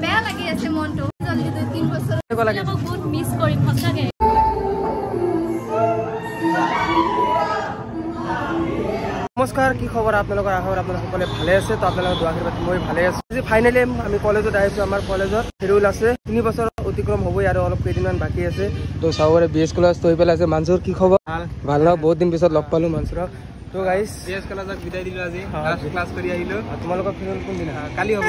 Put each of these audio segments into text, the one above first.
বেয়া লাগি আছে মনটো জলদি 2-3 বছৰ বহুত মিস কৰিম সঁচাকে নমস্কাৰ কি খবৰ আপোনালোকৰ আশা কৰো আপোনালোক সকলে ভালে আছে তো আপোনালোকৰ দোৱা আশীৰ্বাদ মই ভালে আছো আজি ফাইনালি আমি কলেজত আহিছো আমাৰ কলেজত ফেৰুল আছে 3 বছৰ অতিক্ৰম হ'বই আৰু অলপ কেইদিনমান বাকি আছে তো চাওৰে বিএস কলেজ তৈ পেলাই আছে মানসুৰ কি খবৰ ভাল না বহুত দিন পিছত লগ পালো মানসুৰক তো গাইস বিএস কলেজক বিদায় দিলো আজি লাষ্ট ক্লাস কৰি আহিলো তোমালোকৰ ফেৰুল কোন দিন কালি হ'ব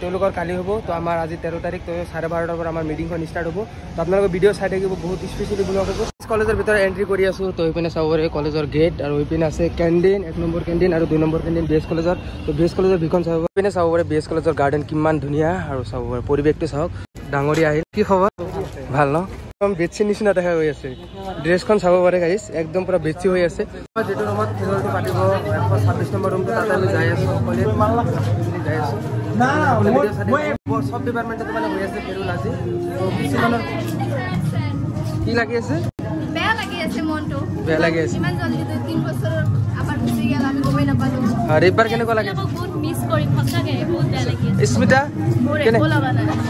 তেওঁলোকৰ কালি হ'ব তো আমাৰ আজি 13 তাৰিখ তো 12:30 পৰা আমাৰ মিটিংখন ষ্টাৰ্ট হ'ব তো আপোনালোকৰ ভিডিও চাই থাকিব বহুত স্পেশালি ব্লগ হ'ব কলেজৰ ভিতৰত এন্ট্ৰি কৰি আছো তো এইপিনে চাওৰে কলেজৰ গেট আৰু এইপিনে আছে কেণ্টিন 1 নম্বৰ কেণ্টিন আৰু 2 নম্বৰ কেণ্টিন বিএস কলেজৰ তো বিএস কলেজৰ ভিখন চাব এইপিনে চাওৰে বিএস কলেজৰ গাৰ্ডেন কিমান ধুনীয়া আৰু চাওৰে পৰিৱেশটো চাওক ডাঙৰীয়া আহিল কি খবৰ ভাল ন একদম বেছি নিচিনা দেখা হৈ আছে ড্ৰেছখন চাব পাৰে গাইস একদম পুৰা বেছি হৈ আছে যেটো ৰুমত ফেৰলটো পাতিব 126 নম্বৰ ৰুমটো তাতে আমি যাই আছো অকলে যাই আছো না মই সব ডিপাৰ্টমেন্টত মানে হৈ আছে ফেৰল আজি তো কিছুমানৰ কি লাগি আছে বেয়া লাগি আছে মনটো বেয়া লাগি আছে ইমান জলদি 2-3 বছৰ আবাৰ গুচি গেল আমি গমই নাপালো আৰু এবাৰ কেনেকুৱা লাগে বহুত মিস কৰিম সঁচাকে বহুত বেয়া লাগি আছে স্মিতা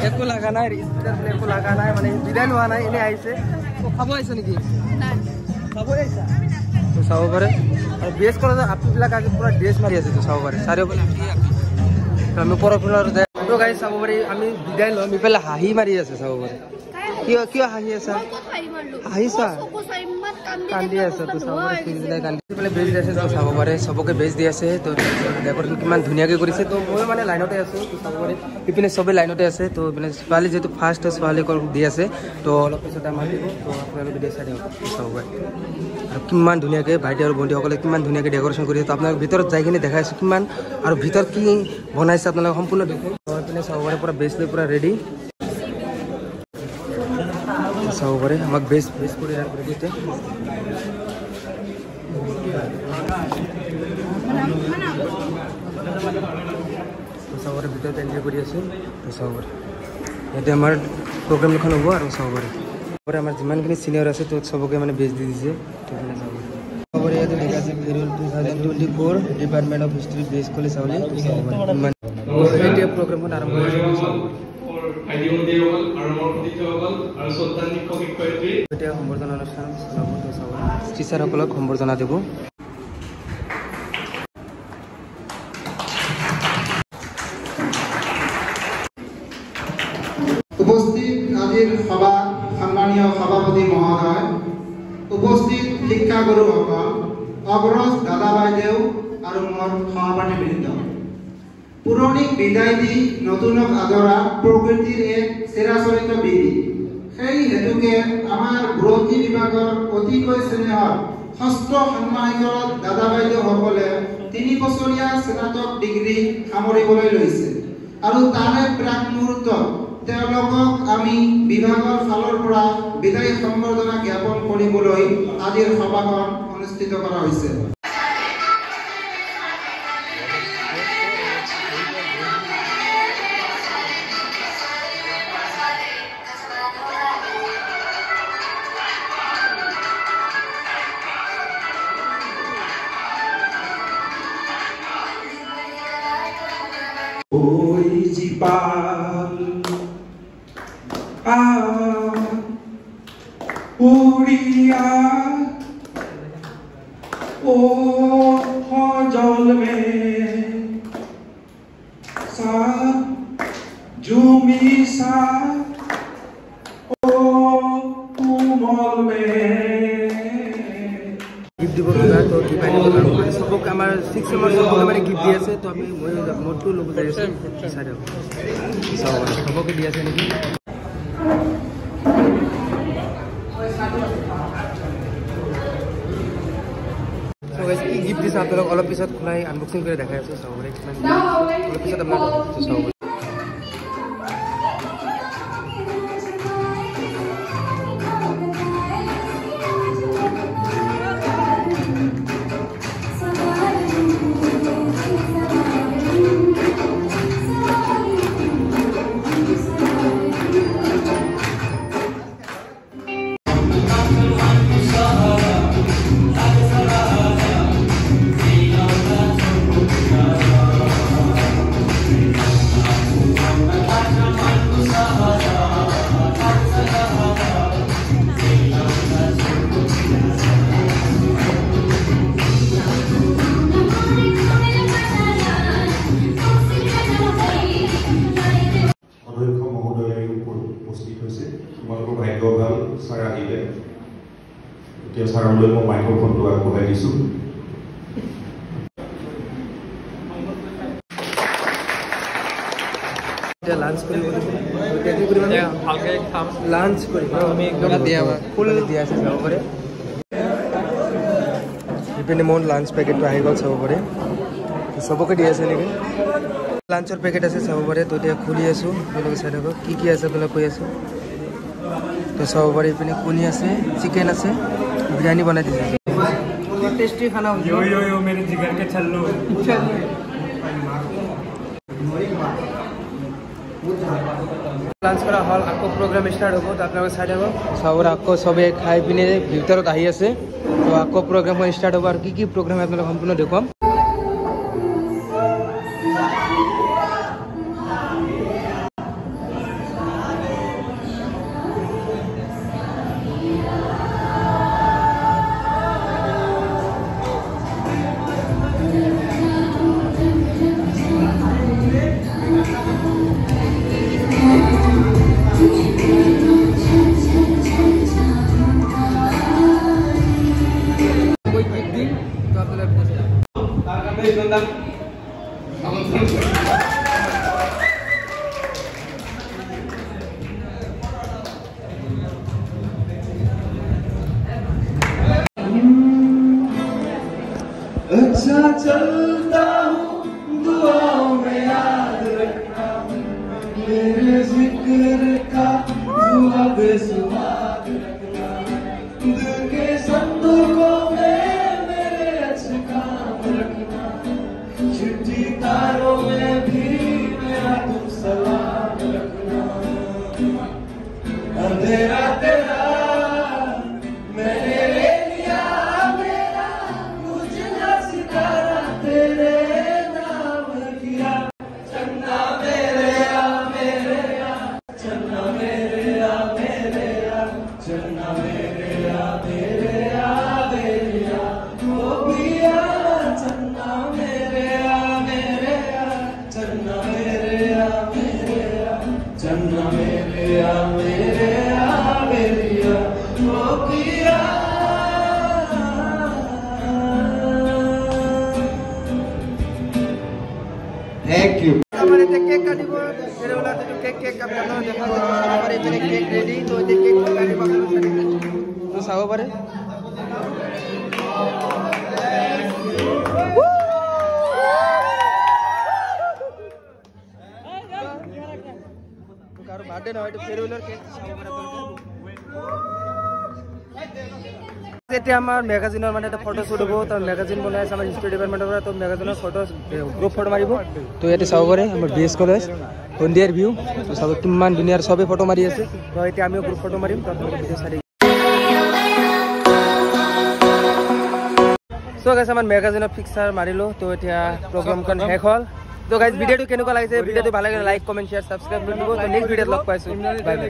একো লাগা নাই স্মিতাৰ একো লাগা নাই মানে বিদায় হোৱা নাই এনে আহিছে খাব আহিছে নেকি নাই খাব আহিছা তো চাব পাৰে আৰু বিএস কলেজৰ আপবিলাক আজি পুৰা ড্ৰেছ মাৰি আছে তো চাব পাৰে চাৰিওফালে আমি পৰফুলৰ তো গাইস চাব পাৰি আমি বিদায় লম ইফালে হাঁহি মাৰি আছে চাব পাৰে কিয় হাঁহি আছা হাঁহিছা কান্দি আছে তো চাব পাৰে ফিল্ডে কান্দি পেলাই বেজ দি আছে তো চাব পাৰে সবকে বেজ দি আছে তো ডেকোৰেশ্যন কিমান ধুনীয়াকৈ কৰিছে তো মই মানে লাইনতে আছো তো চাব পাৰে ইপিনে সবে লাইনতে আছে তো মানে ছোৱালী যেহেতু ফাৰ্ষ্ট ছোৱালী দি আছে তো অলপ পিছত আমাৰ দিব তো আপোনালোকে ভিডিঅ' চাই দিয়ক চাব পাৰে আৰু কিমান ধুনীয়াকৈ ভাইটি আৰু ভণ্টিসকলে কিমান ধুনীয়াকৈ ডেকোৰেশ্যন কৰিছে তো আপোনালোক ভিতৰত যাই কিনে দেখাইছোঁ কিমান আৰু ভিতৰত কি বনাইছে আপোনালোকে সম্পূৰ্ণ দেখুন ইপিনে চাব পাৰে পুৰা বেজ লৈ পুৰা ৰেডি চাব পাৰে আমাক বেজ কৰি দিছে চাব পাৰে ভিতৰত এণ্ট্ৰি কৰি আছোঁ চাব পাৰে ইয়াতে আমাৰ প্ৰগ্ৰাম এখন হ'ব আৰু চাব পাৰে আমাৰ যিমানখিনি চিনিয়ৰ আছে তো চবকে মানে বেজ দি দিছে চাব পাৰে ইয়াতে লেখা আছে farewell 2024 department of history BS college চাউলি চাব পাৰে এতিয়া প্ৰগ্ৰামখন আৰম্ভ হৈছে এতিয়া সম্বৰ্ধনা অনুষ্ঠান টিচাৰসকলক সম্বৰ্ধনা দিব উপস্থিত আজিৰ সভা সন্মানীয় সভাপতি মহোদয় উপস্থিত শিক্ষাগুৰুসকল অগ্ৰজ দাদা বাইদেউ আৰু মোৰ সহপাঠীবৃন্দ পুৰণিক বিদায় দি নতুনক আদৰা প্ৰকৃতিৰ এক চিৰাচৰিত বিধি সেই হেতুকে আমাৰ বুৰঞ্জী বিভাগৰ অতিকৈ স্নেহৰ ষষ্ঠ ষান্মাসিকত দাদা বাইদেউসকলে 3 বছৰীয়া স্নাতক ডিগ্ৰী সামৰিবলৈ লৈছে আৰু তাৰে প্ৰাক মুহূৰ্তত তেওঁলোকক আমি বিভাগৰ ফালৰ পৰা বিদায় সম্বৰ্ধনা জ্ঞাপন কৰিবলৈ আজিৰ সভাখন অনুষ্ঠিত কৰা হৈছে Oi Jipal Uria O Hojol me Sa Jumi sa O Tumol me gift দিব লগা তো কি পাই মানে সবক আমাৰ 6 নম্বৰ সবকে মানে গিফট দি আছে তো আমি মই মোৰটো লব যাই আছো চাই দিও সবকে দি আছে নেকি তো গাইস কি গিফট দিছে আপোনালোক অলপ পিছত খুলাই আনবক্সিং কৰি দেখাই আছো সবৰে কিমান অলপ পিছত আপোনালোক চাও এতিয়া ছাৰলৈ মই মাইক্ৰফোনটো আগবঢ়াই দিছোঁ। লাঞ্চ কৰিব লাঞ্চ কৰিব আমি ফুল দিয়া আছে চাব পাৰে ইপিনে মোৰ লাঞ্চ পেকেটটো আহি গ'ল চাব পাৰে চবকে দি আছে নেকি লাঞ্চৰ পেকেট আছে চাব পাৰে তো এতিয়া খুলি আছোঁ আপোনালোকে চাই থাকক কি আছে আপোনালোক কৈ আছোঁ তো চাব পাৰে ইপিনে কণী আছে চিকেন আছে বিৰিয়ানী বনাই দিছে টেষ্টি খানা মেरे जिगर के छल्लू লাঞ্চ কৰা হল আকৌ প্ৰগ্ৰাম ষ্টাৰ্ট হ'ব তো আপোনালোকে চাই থাকক চাবৰ আকৌ চবে খাই পিনে ভিতৰত আহি আছে তো আকৌ প্ৰগ্ৰামখন ষ্টাৰ্ট হ'ব আৰু কি প্ৰগ্ৰাম আপোনালোকে সম্পূৰ্ণ দেখুৱাম अच्छा चलता हूँ दुआओं में याद रखना मेरे जिक्र का दुआ बेसुमाद रखना दिल के संदूकों में मेरे अच्छे काम रखना चिट्ठी तारों में भी मेरा तुम सलाम रखना अंधेरा तेरा मैंने ले लिया मेरा उजला सितारा तेरे नाम किया चन्ना मेरे आ चन्ना मेरे आ चन्ना मेरे आ ओ पिया चन्ना मेरे आ चन्ना मेरे आ चन्ना मेरे आ ओ पिया थैंक यू हमारे केक काटिब मेरे वाला तो केक का बनाना देखा हमारे इतने केक रेडी तो ये केक काटी बाबू तो साव पारे तो कारो बर्थडे ना तो फेयर व्हीलर केक साव पारे এতিয়া আমাৰ মেগাজিনৰ মানে এটা ফটো শ্বুট হ'ব তো মেগাজিন বনাই আছে আমাৰ হিষ্ট্ৰী ডিপাৰ্টমেণ্টৰ পৰা তো মেগাজিনৰ ফটো গ্ৰুপ ফটো মাৰিব তো ইয়াতে চাব পাৰে আমাৰ বিএছ কলেজ সন্ধিয়াৰ ভিউ তো চাব কিমান ধুনীয়াৰ চবে ফটো মাৰি আছে তো এতিয়া আমিও গ্ৰুপ ফটো মাৰিম তো আপোনালোকে ভিডিঅ' চাই সো গাইছ আমাৰ মেগাজিনৰ পিকচাৰ মাৰিলো তো এতিয়া প্ৰগ্ৰামখন শেষ হ'ল তো গাইছ ভিডিঅ'টো কেনেকুৱা লাগিছে ভিডিঅ'টো ভাল লাগিলে লাইক কমেণ্ট শ্বেয়াৰ ছাবস্ক্ৰাইব কৰি দিব তো নেক্সট ভিডিঅ'ত লগ পাইছোঁ বাই বাই